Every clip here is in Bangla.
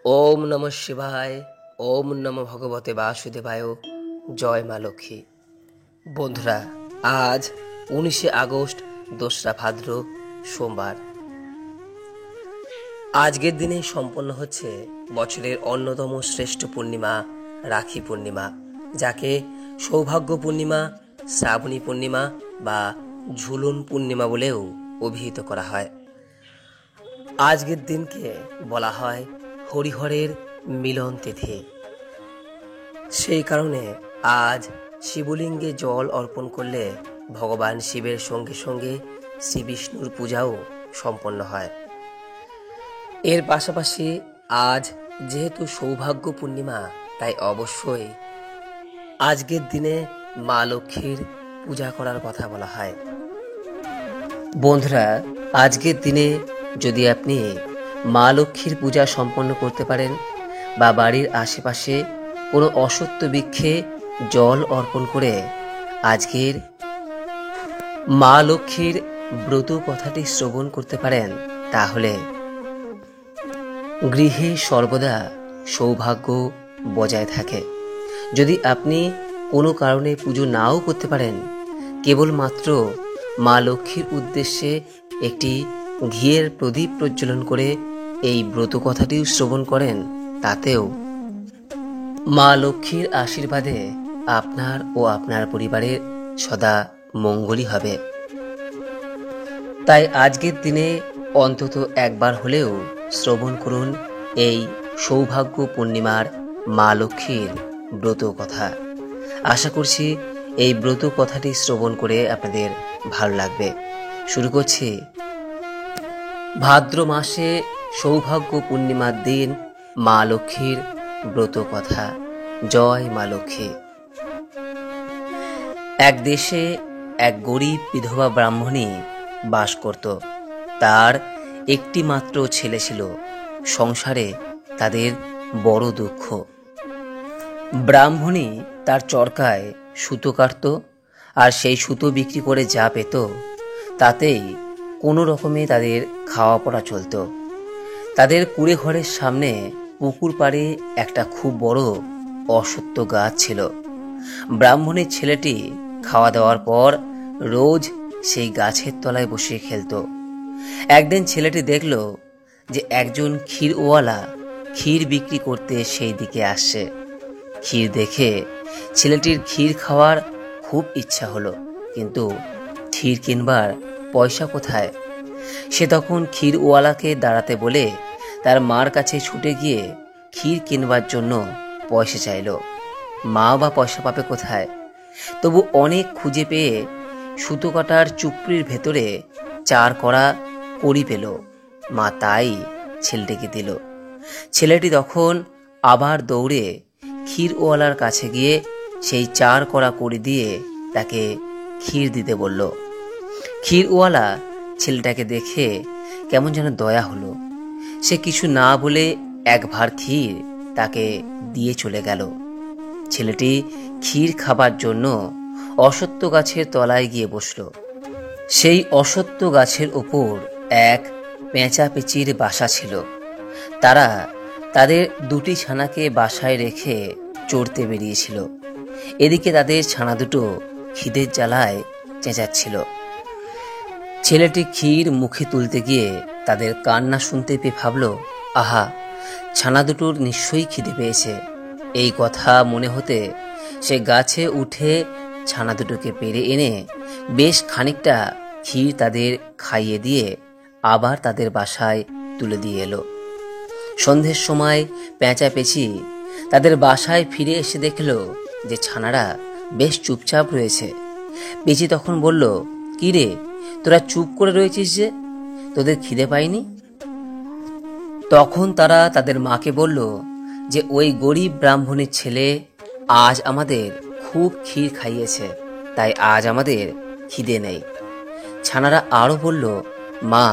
ওম নমঃ শিবায়। ওম নমঃ ভগবতে বাসুদেবায়। জয় মা লক্ষ্মী। বন্ধুরা, আজ 19শে আগস্ট, 2রা ভাদ্র, সোমবার। আজকের দিনে সম্পন্ন হচ্ছে বছরের অন্যতম শ্রেষ্ঠ পূর্ণিমা রাখি পূর্ণিমা, যাকে সৌভাগ্য পূর্ণিমা, শ্রাবণী পূর্ণিমা বা ঝুলন পূর্ণিমা বলেও অভিহিত করা হয়। আজকের দিনকে বলা হয় হরিহরের মিলন তিথি। সেই কারণে আজ শিবলিঙ্গে জল অর্পণ করলে ভগবান শিবের সঙ্গে সঙ্গে শ্রী বিষ্ণুর পূজাও সম্পন্ন হয়। এর পাশাপাশি আজ যেহেতু সৌভাগ্য পূর্ণিমা, তাই অবশ্যই আজকের দিনে মা লক্ষ্মীর পূজা করার কথা বলা হয়। বন্ধুরা, আজকের দিনে যদি আপনি মা লক্ষ্মীর পূজা সম্পন্ন করতে পারেন বা বাড়ির আশেপাশে কোনো অশ্বত্থ বৃক্ষে জল অর্পণ করে আজকের মা লক্ষ্মীর ব্রত কথাটি শ্রবণ করতে পারেন, তাহলে গৃহে সর্বদা সৌভাগ্য বজায় থাকে। যদি আপনি কোনো কারণে পুজো নাও করতে পারেন, কেবলমাত্র মা লক্ষ্মীর উদ্দেশ্যে একটি ঘিয়ের প্রদীপ প্রজ্বলন করে এই ব্রত কথাটিও শ্রবণ করেন, তাতেও মা লক্ষ্মীর আশীর্বাদে আপনার ও আপনার পরিবারের সদা মঙ্গলই হবে। তাই আজকের দিনে অন্তত একবার হলেও শ্রবণ করুন এই সৌভাগ্য পূর্ণিমার মা লক্ষ্মীর ব্রত কথা। আশা করছি এই ব্রত কথাটি শ্রবণ করে আপনাদের ভালো লাগবে। শুরু করছি। ভাদ্র মাসে সৌভাগ্য পূর্ণিমার দিন মা লক্ষ্মীর ব্রত কথা। জয় মা লক্ষ্মী। এক দেশে এক গরিব বিধবা ব্রাহ্মণী বাস করত। তার একটি মাত্র ছেলে ছিল। সংসারে তাদের বড় দুঃখ। ব্রাহ্মণী তার চরকায় সুতো কাটত, আর সেই সুতো বিক্রি করে যা পেত তাতেই কোনো রকমে তাদের খাওয়া পড়া চলত। তাদের কুঁড়ে ঘরের সামনে পুকুর পাড়ে একটা খুব বড় অশ্বত্থ গাছ ছিল। ব্রাহ্মণের ছেলেটি খাওয়া দাওয়ার পর রোজ সেই গাছের তলায় বসে খেলত। একদিন ছেলেটি দেখল যে একজন ক্ষীরওয়ালা ক্ষীর বিক্রি করতে সেই দিকে আসছে। ক্ষীর দেখে ছেলেটির ক্ষীর খাওয়ার খুব ইচ্ছা হলো, কিন্তু ক্ষীর কিনবার পয়সা কোথায়? সে তখন ক্ষীরওয়ালাকে দাঁড়াতে বলে তার মার কাছে ছুটে গিয়ে ক্ষীর কিনবার জন্য পয়সা চাইল। মা বা পয়সা পাবে কোথায়? তবু অনেক খুঁজে পেয়ে সুতো কাটার চুপড়ির ভেতরে 4 কড়া কড়ি পেল। মা তাই ছেলেটিকে দিল। ছেলেটি তখন আবার দৌড়ে ক্ষীরওয়ালার কাছে গিয়ে সেই 4 কড়া কড়ি দিয়ে তাকে ক্ষীর দিতে বলল। ক্ষীরওয়ালা ছেলেটাকে দেখে কেমন যেন দয়া হলো। সে কিছু না বলে এক ভার ক্ষীর তাকে দিয়ে চলে গেল। ছেলেটি ক্ষীর খাবার জন্য অশ্বত্থ গাছের তলায় গিয়ে বসল। সেই অশ্বত্থ গাছের ওপর এক পেঁচা পেঁচির বাসা ছিল। তারা তাদের 2টি ছানাকে বাসায় রেখে চড়তে বেরিয়েছিল। এদিকে তাদের ছানা দুটো খিদের জ্বালায় চেঁচাচ্ছিল। ছেলেটি ক্ষীর মুখে তুলতে গিয়ে তাদের কান্না শুনতে পেয়ে ভাবল, আহা, ছানা দুটোর নিশ্চয়ই খিদে পেয়েছে। এই কথা মনে হতে সে গাছে উঠে ছানা দুটোকে পেড়ে এনে বেশ খানিকটা ক্ষীর তাদের খাইয়ে দিয়ে আবার তাদের বাসায় তুলে দিয়ে এলো। সন্ধ্যের সময় পেঁচা পেঁচি তাদের বাসায় ফিরে এসে দেখল যে ছানারা বেশ চুপচাপ রয়েছে। পেঁচি তখন বলল, কি রে, তোরা চুপ করে রয়েছিস যে, তোদের খিদে পায়নি? তখন তারা তাদের মাকে বলল যে ওই গরিব ব্রাহ্মণের ছেলে আজ আমাদের খুব ক্ষীর খাইয়েছে, তাই আজ আমাদের খিদে নেই। ছানারা আরও বলল, মা,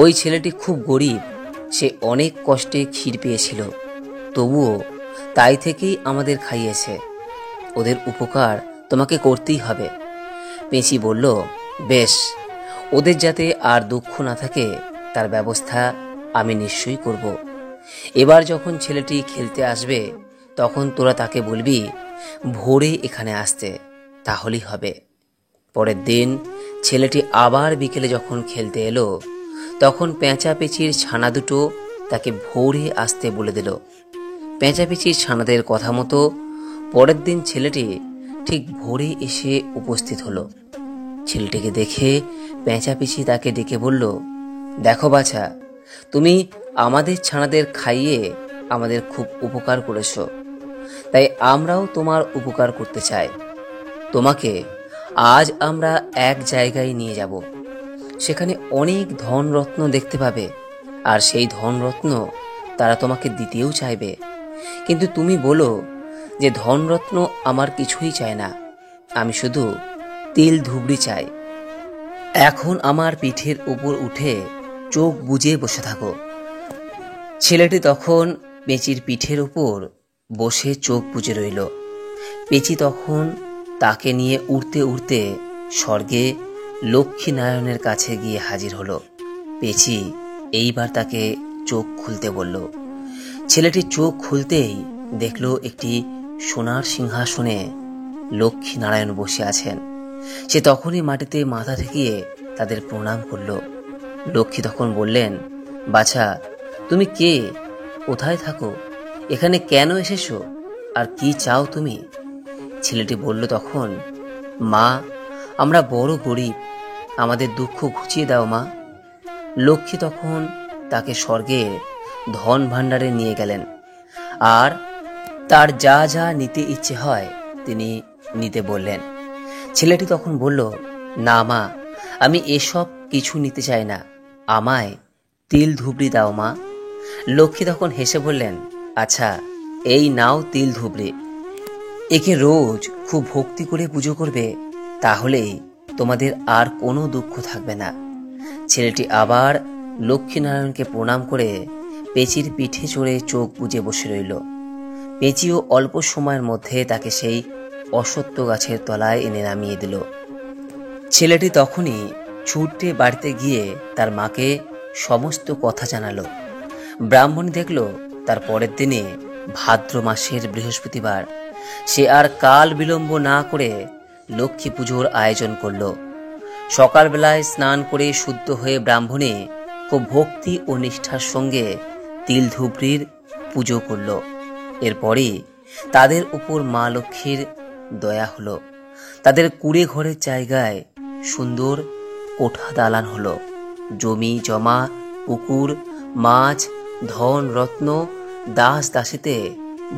ওই ছেলেটি খুব গরিব, সে অনেক কষ্টে ক্ষীর পেয়েছিল, তবুও তাই থেকেই আমাদের খাইয়েছে। ওদের উপকার তোমাকে করতেই হবে। পেঁচি বলল, বেশ, ওদের যাতে আর দুঃখ না থাকে তার ব্যবস্থা আমি নিশ্চয়ই করব। এবার যখন ছেলেটি খেলতে আসবে তখন তোরা তাকে বলবি ভোরে এখানে আসতে, তাহলেই হবে। পরের দিন ছেলেটি আবার বিকেলে যখন খেলতে এলো তখন পেঁচাপেঁচির ছানা দুটো তাকে ভোরে আসতে বলে দিল। পেঁচাপেঁচির ছানাদের কথা মতো পরের দিন ছেলেটি ঠিক ভোরে এসে উপস্থিত হলো। ছেলেটিকে দেখে পেঁচাপেঁচি তাকে ডেকে বলল, দেখো বাছা, তুমি আমাদের ছানাদের খাইয়ে আমাদের খুব উপকার করেছ, তাই আমরাও তোমার উপকার করতে চাই। তোমাকে আজ আমরা এক জায়গায় নিয়ে যাব, সেখানে অনেক ধনরত্ন দেখতে পাবে, আর সেই ধনরত্ন তারা তোমাকে দিতেও চাইবে। কিন্তু তুমি বলো যে ধনরত্ন আমার কিছুই চাই না, আমি শুধু তিল ধুবড়ি চাই। এখন আমার পিঠের উপর উঠে চোখ বুজে বসে থাকো। ছেলেটি তখন পেঁচির পিঠের উপর বসে চোখ বুজে রইল। পেঁচি তখন তাকে নিয়ে উড়তে উড়তে স্বর্গে লক্ষ্মীনারায়ণের কাছে গিয়ে হাজির হলো। পেঁচি এইবার তাকে চোখ খুলতে বলল। ছেলেটি চোখ খুলতেই দেখল একটি সোনার সিংহাসনে লক্ষ্মীনারায়ণ বসে আছেন। সে তখনই মাটিতে মাথা ঠেকিয়ে তাদের প্রণাম করল। লক্ষ্মী তখন বললেন, বাছা, তুমি কে, কোথায় থাকো, এখানে কেন এসেছো, আর কি চাও তুমি? ছেলেটি বলল তখন, মা, আমরা বড় গরিব, আমাদের দুঃখ ঘুচিয়ে দাও মা। লক্ষ্মী তখন তাকে স্বর্গের ধন ভাণ্ডারে নিয়ে গেলেন, আর তার যা যা নিতে ইচ্ছে হয় তিনি নিতে বললেন। ছেলেটি তখন বলল, না মা, আমি এসব কিছু নিতে চাই না, আমায় তিল ধুবড়ি দাও মা। লক্ষ্মী তখন হেসে বললেন, আচ্ছা, এই নাও তিল ধুবড়ি, একে রোজ খুব ভক্তি করে পুজো করবে, তাহলেই তোমাদের আর কোনো দুঃখ থাকবে না। ছেলেটি আবার লক্ষ্মীনারায়ণকে প্রণাম করে পেঁচির পিঠে চড়ে চোখ বুজে বসে রইল। পেঁচিও অল্প সময়ের মধ্যে তাকে সেই অশ্বত্থ গাছের তলায় এনে নামিয়ে দিল। ছেলেটি তখনই ছুটে বাড়িতে গিয়ে তার মাকে সমস্ত কথা জানালো। ব্রাহ্মণী দেখল তার পরের দিনে ভাদ্র মাসের বৃহস্পতিবার। সে আর কাল বিলম্ব না করে লক্ষ্মী পুজোর আয়োজন করল। সকালবেলায় স্নান করে শুদ্ধ হয়ে ব্রাহ্মণী খুব ভক্তি ও নিষ্ঠার সঙ্গে তিল ধুবড়ির পুজো করল। এরপরই তাদের উপর মা লক্ষ্মীর দয়া হলো। তাদের কুড়ে ঘরের জায়গায় সুন্দর কোঠা দালান হলো। জমি জমা, পুকুর, মাছ, ধন রত্ন, দাস দাসীতে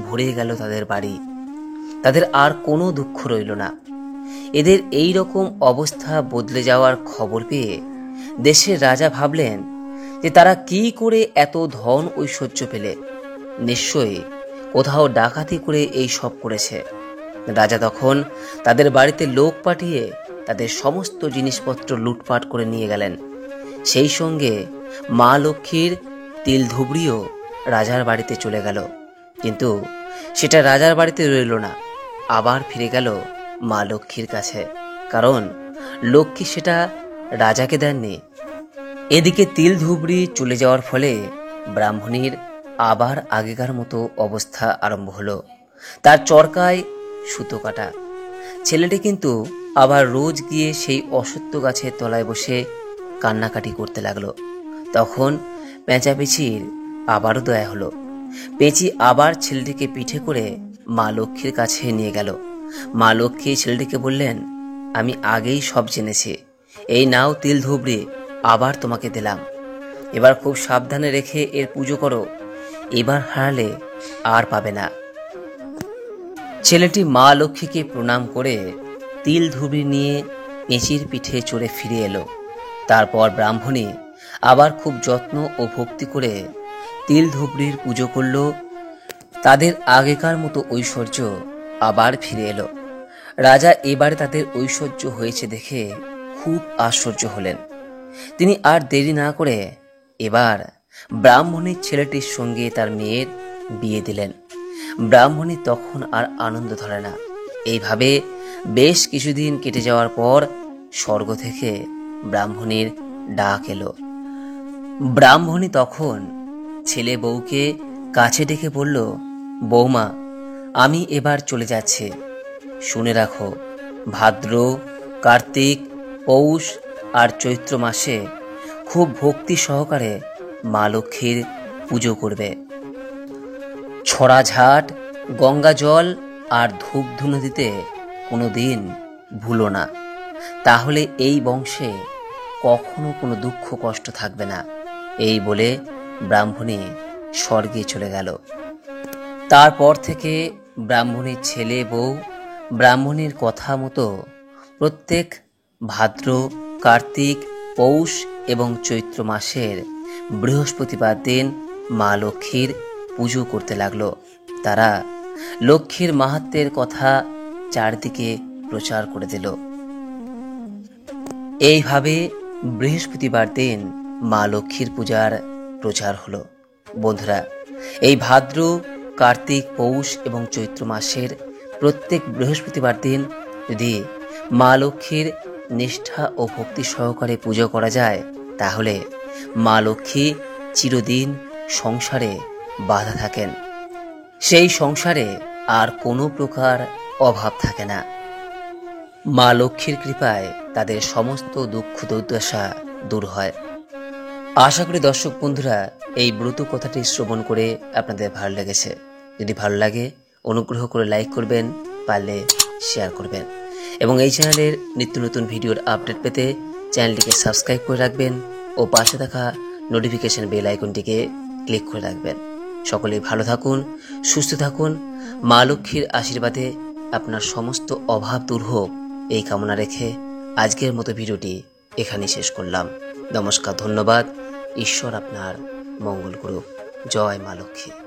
ভরে গেল তাদের বাড়ি। তাদের আর কোনো দুঃখ রইল না। এদের এই রকম অবস্থা বদলে যাওয়ার খবর পেয়ে দেশের রাজা ভাবলেন যে তারা কি করে এত ধন ঐশ্বর্য পেলে, নিশ্চয়ই কোথাও ডাকাতি করে এই সব করেছে। রাজা তখন তাদের বাড়িতে লোক পাঠিয়ে তাদের সমস্ত জিনিসপত্র লুটপাট করে নিয়ে গেলেন। সেই সঙ্গে মা লক্ষ্মীর তিল ধুবড়িও রাজার বাড়িতে চলে গেল। কিন্তু সেটা রাজার বাড়িতে রইল না, আবার ফিরে গেল মা লক্ষ্মীর কাছে, কারণ লক্ষ্মী সেটা রাজাকে দেননি। এদিকে তিল ধুবড়ি চলে যাওয়ার ফলে ব্রাহ্মণীর আবার আগেকার মতো অবস্থা আরম্ভ হলো। তার চরকায় সুতো কাটা। ছেলেটি কিন্তু আবার রোজ গিয়ে সেই অশ্বত্থ গাছের তলায় বসে কান্নাকাটি করতে লাগলো। তখন পেঁচাপেঁচির আবারও দয়া হলো। পেঁচি আবার ছেলেটিকে পিঠে করে মা লক্ষ্মীর কাছে নিয়ে গেল। মা লক্ষ্মী ছেলেটিকে বললেন, আমি আগেই সব জেনেছি, এই নাও তিল ধুবড়ি, আবার তোমাকে দিলাম, এবার খুব সাবধানে রেখে এর পুজো করো, এবার হারালে আর পাবে না। ছেলেটি মা লক্ষ্মীকে প্রণাম করে তিল ধুবড়ি নিয়ে পেঁচির পিঠে চড়ে ফিরে এলো। তারপর ব্রাহ্মণী আবার খুব যত্ন ও ভক্তি করে তিল ধুবড়ির পুজো করল। তাদের আগেকার মতো ঐশ্বর্য আবার ফিরে এলো। রাজা এবারে তাদের ঐশ্বর্য হয়েছে দেখে খুব আশ্চর্য হলেন। তিনি আর দেরি না করে এবার ব্রাহ্মণীর ছেলেটির সঙ্গে তার মেয়ের বিয়ে দিলেন। ব্রাহ্মণী তখন আর আনন্দ ধরে না। এইভাবে বেশ কিছুদিন কেটে যাওয়ার পর স্বর্গ থেকে ব্রাহ্মণীর ডাক এলো। ব্রাহ্মণী তখন ছেলে বউকে কাছে ডেকে বলল, বৌমা, আমি এবার চলে যাচ্ছি। শুনে রাখো, ভাদ্র, কার্তিক, পৌষ আর চৈত্র মাসে খুব ভক্তি সহকারে মা লক্ষ্মীর পুজো করবে। ছড়াঝাট, গঙ্গা জল আর ধূপ ধুনো দিতে কোনো দিন ভুলো না, তাহলে এই বংশে কখনো কোনো দুঃখ কষ্ট থাকবে না। এই বলে ব্রাহ্মণী স্বর্গে চলে গেল। তারপর থেকে ব্রাহ্মণীর ছেলে বউ ব্রাহ্মণীর কথা মতো প্রত্যেক ভাদ্র, কার্তিক, পৌষ এবং চৈত্র মাসের বৃহস্পতিবার দিন মা লক্ষ্মীর পুজো করতে লাগলো। তারা লক্ষ্মীর মাহাত্ম্যের কথা চারদিকে প্রচার করে দিল। এইভাবে বৃহস্পতিবার দিন মা লক্ষ্মীর পূজার প্রচার হলো। বন্ধুরা, এই ভাদ্র, কার্তিক, পৌষ এবং চৈত্র মাসের প্রত্যেক বৃহস্পতিবার দিন যদি মা লক্ষ্মীর নিষ্ঠা ও ভক্তি সহকারে পুজো করা যায়, তাহলে মা লক্ষ্মী চিরদিন সংসারে বাধা থাকেন। সেই সংসারে আর কোনো প্রকার অভাব থাকে না। মা লক্ষ্মীর কৃপায় তাদের সমস্ত দুঃখ দুর্দশা দূর হয়। আশা করি দর্শক বন্ধুরা এই ব্রত কথাটি শ্রবণ করে আপনাদের ভালো লেগেছে। যদি ভালো লাগে অনুগ্রহ করে লাইক করবেন, পারলে শেয়ার করবেন এবং এই চ্যানেলের নিত্য নতুন ভিডিওর আপডেট পেতে চ্যানেলটিকে সাবস্ক্রাইব করে রাখবেন ও পাশে থাকা নোটিফিকেশন বেল আইকনটিকে ক্লিক করে রাখবেন। সকলেই ভালো থাকুন, সুস্থ থাকুন। মা লক্ষ্মীর আশীর্বাদে আপনার সমস্ত অভাব দূর হোক, এই কামনা রেখে আজকের মতো ভিডিওটি এখানেই শেষ করলাম। নমস্কার, ধন্যবাদ। ঈশ্বর আপনার মঙ্গল করুক। জয় মা লক্ষ্মী।